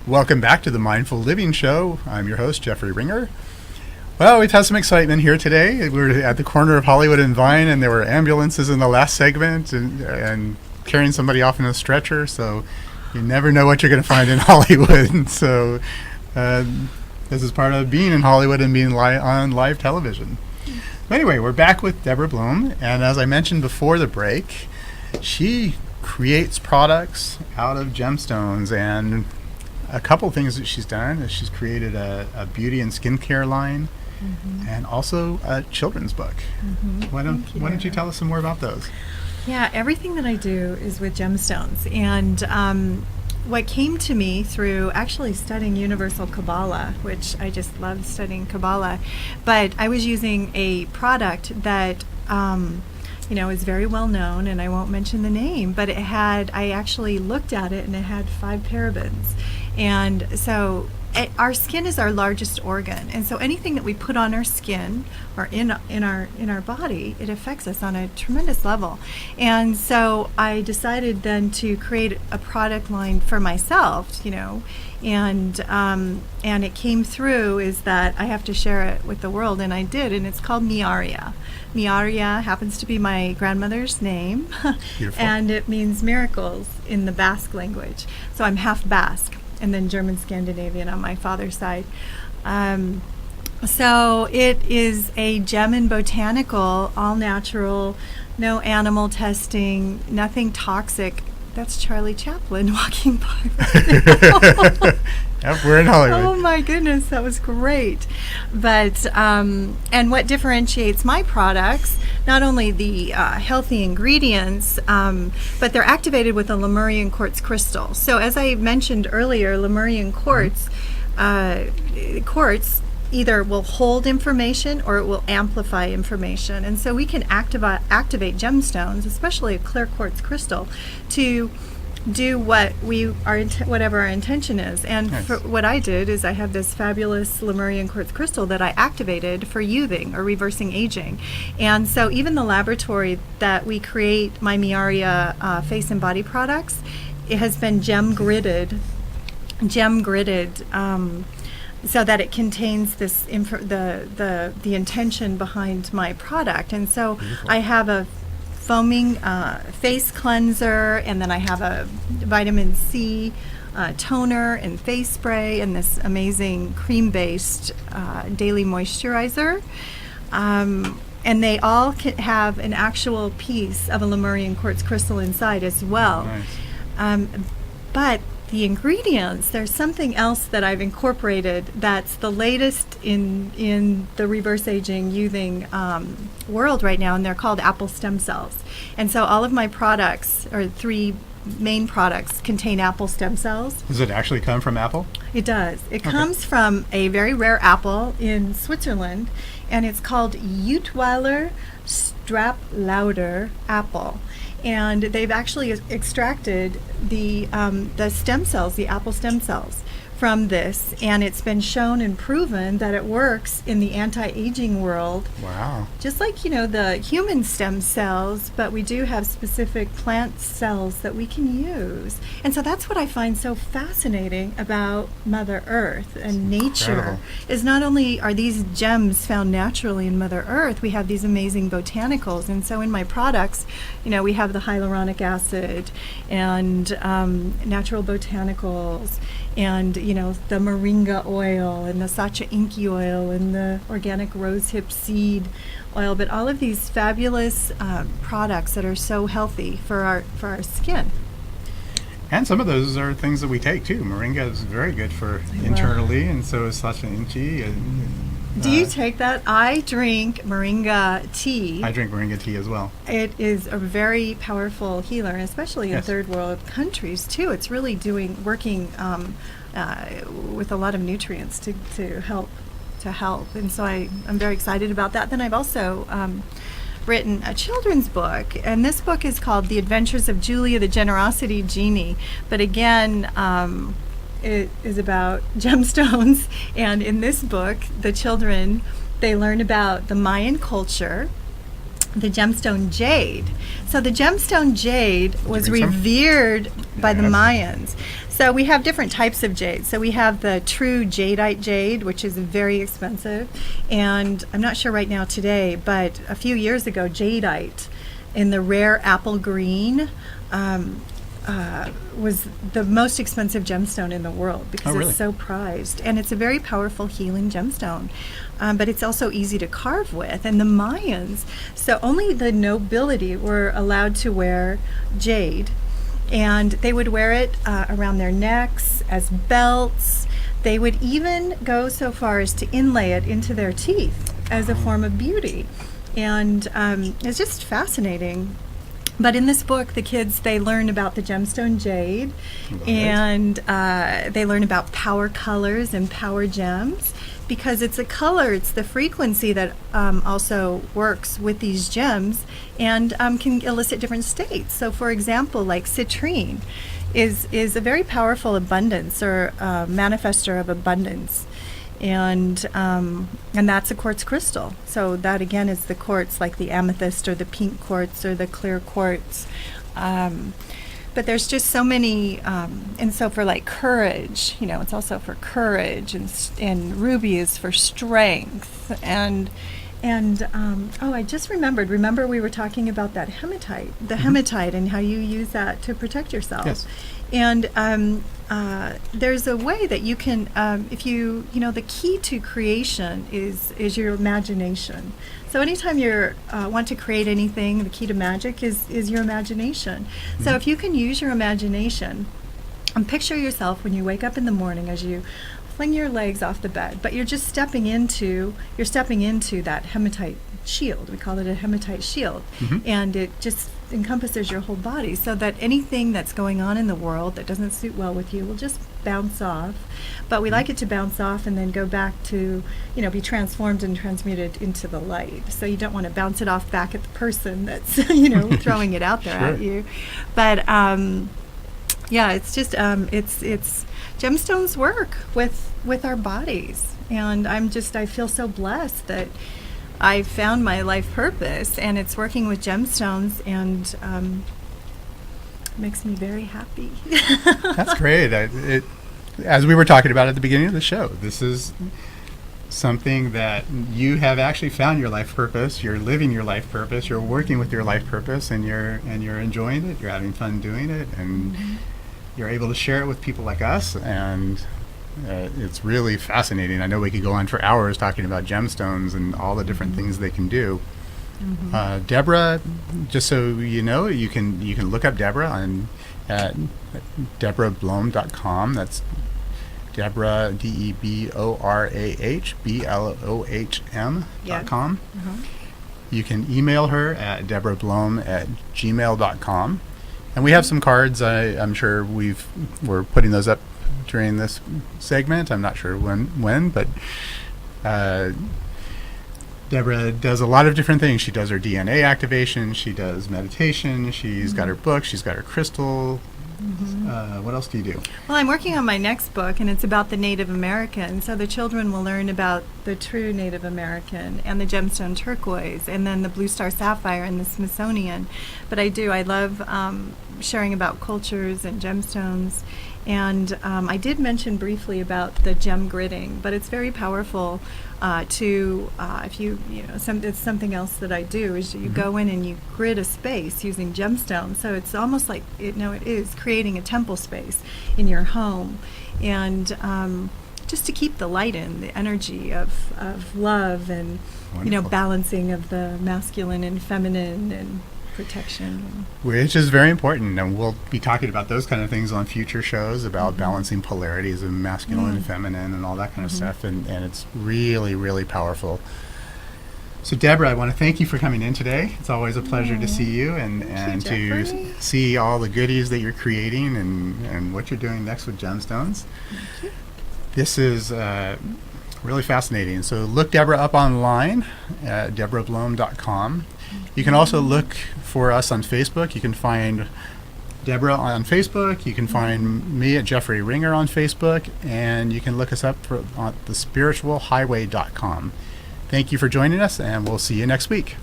Welcome back to the Mindful Living Show. I'm your host, Jeffrey Ringer. Well, we've had some excitement here today. We were at the corner of Hollywood and Vine, and there were ambulances in the last segment and carrying somebody off in a stretcher, so you never know what you're going to find in Hollywood. So this is part of being in Hollywood and being on live television. Anyway, we're back with Deborah Blohm, and as I mentioned before the break, she creates products out of gemstones, and a couple things that she's done is she's created a beauty and skincare line, and also a children's book. Why don't you tell us some more about those? Yeah, everything that I do is with gemstones, and what came to me through actually studying Universal Kabbalah, which I just love studying Kabbalah, but I was using a product that is very well known, and I won't mention the name, but I actually looked at it and it had 5 parabens. And so our skin is our largest organ, and so anything that we put on our skin or in our body, it affects us on a tremendous level. And so I decided then to create a product line for myself, and it came through is that I have to share it with the world, and I did, and it's called Miaria. Miaria happens to be my grandmother's name, and it means miracles in the Basque language. So I'm half Basque, and then German Scandinavian on my father's side. So it is a gem and botanical, all natural, no animal testing, nothing toxic. That's Charlie Chaplin walking by. Yep, we're in Hollywood. Oh my goodness, that was great. But and what differentiates my products, not only the healthy ingredients, but they're activated with a Lemurian quartz crystal. So as I mentioned earlier, Lemurian quartz, either will hold information or it will amplify information. And so we can activate gemstones, especially a clear quartz crystal, to do whatever our intention is. And nice. what I did is I have this fabulous Lemurian quartz crystal that I activated for youthing or reversing aging. And so even the laboratory that we create my Miaria face and body products, it has been gem gridded so that it contains this the intention behind my product. And so beautiful. I have a foaming face cleanser, and then I have a vitamin C toner and face spray, and this amazing cream-based daily moisturizer. And they all have an actual piece of a Lemurian quartz crystal inside as well. Nice. But the ingredients, there's something else that I've incorporated that's the latest in the reverse aging youthing world right now, and they're called apple stem cells. And so all of my products, or 3 main products, contain apple stem cells. Does it actually come from apple? It does. It comes from a very rare apple in Switzerland, and it's called Jutweiler Straplauder apple. And they've actually extracted the stem cells, the apple stem cells, from this, and it's been shown and proven that it works in the anti-aging world. Wow. Just like, the human stem cells, but we do have specific plant cells that we can use. And so that's what I find so fascinating about Mother Earth and nature. Incredible. Is not only are these gems found naturally in Mother Earth, we have these amazing botanicals. And so in my products, we have the hyaluronic acid and natural botanicals, and the moringa oil and the sacha inky oil and the organic rosehip seed oil, but all of these fabulous products that are so healthy for our skin. And some of those are things that we take too. Moringa is very good for internally, and so is sacha inky. Do you take that? I drink moringa tea. I drink moringa tea as well. It is a very powerful healer, especially in third world countries too. It's really working with a lot of nutrients to help. And so I'm very excited about that. Then I've also written a children's book, and this book is called The Adventures of Julia the Generosity Genie. But again, it is about gemstones, and in this book, the children, they learn about the Mayan culture, the gemstone jade. So the gemstone jade was revered by the Mayans. So we have different types of jade. So we have the true jadeite jade, which is very expensive. And I'm not sure right now today, but a few years ago, jadeite in the rare apple green was the most expensive gemstone in the world because really? it's so prized. And it's a very powerful healing gemstone. But it's also easy to carve with. And the Mayans, so only the nobility were allowed to wear jade. And they would wear it around their necks as belts. They would even go so far as to inlay it into their teeth as a form of beauty. And it's just fascinating. But in this book, the kids, they learn about the gemstone jade, and they learn about power colors and power gems, because it's a color, it's the frequency that also works with these gems and can elicit different states. So for example, like citrine is a very powerful abundance or manifester of abundance. And that's a quartz crystal. So that again is the quartz, like the amethyst or the pink quartz or the clear quartz. But there's just so many, and so for like courage, it's also for courage, and ruby is for strength, and I just remembered. Remember we were talking about that hematite, hematite, and how you use that to protect yourself. Yes. And there's a way that you can, if the key to creation is your imagination. So anytime you want to create anything, the key to magic is your imagination. Mm-hmm. So if you can use your imagination and picture yourself when you wake up in the morning as you fling your legs off the bed, but you're stepping into that hematite shield. We call it a hematite shield. Mm-hmm. And it just encompasses your whole body, so that anything that's going on in the world that doesn't suit well with you will just bounce off. But we like it to bounce off and then go back to, be transformed and transmuted into the light. So you don't want to bounce it off back at the person that's, throwing it out there at you. But it's just it's gemstones work with our bodies, and I feel so blessed that I found my life purpose, and it's working with gemstones, and makes me very happy. That's great. As we were talking about at the beginning of the show, this is something that you have actually found your life purpose. You're living your life purpose. You're working with your life purpose, and you're enjoying it. You're having fun doing it, and you're able to share it with people like us, and it's really fascinating. I know we could go on for hours talking about gemstones and all the different things they can do. Mm-hmm. Deborah, just so you know, you can look up Deborah at DeborahBlohm.com. That's Deborah, DeborahBlohm.com. Yeah. Uh-huh. You can email her at DeborahBlohm@gmail.com. And we have some cards. I'm sure we're putting those up during this segment. I'm not sure when, but Deborah does a lot of different things. She does her DNA activation. She does meditation. She's got her book. She's got her crystal. What else do you do? Well, I'm working on my next book, and it's about the Native American. So the children will learn about the true Native American and the gemstone turquoise, and then the blue star sapphire and the Smithsonian. But I love sharing about cultures and gemstones. And I did mention briefly about the gem gridding, but it's very powerful if it's something else that I do is you go in and you grid a space using gemstones. So it's almost like it is creating a temple space in your home, and just to keep the light in, the energy of love, and Wonderful. Balancing of the masculine and feminine, and protection, which is very important, and we'll be talking about those kind of things on future shows about balancing polarities of masculine and feminine and all that kind of stuff, and it's really, really powerful. So Deborah, I want to thank you for coming in today. It's always a pleasure to see you, and to see all the goodies that you're creating and what you're doing next with gemstones. Thank you. This is really fascinating. So look Deborah up online at DeborahBlohm.com. You can also look for us on Facebook. You can find Deborah on Facebook. You can find me at Jeffrey Ringer on Facebook. And you can look us up on thespiritualhighway.com. Thank you for joining us, and we'll see you next week.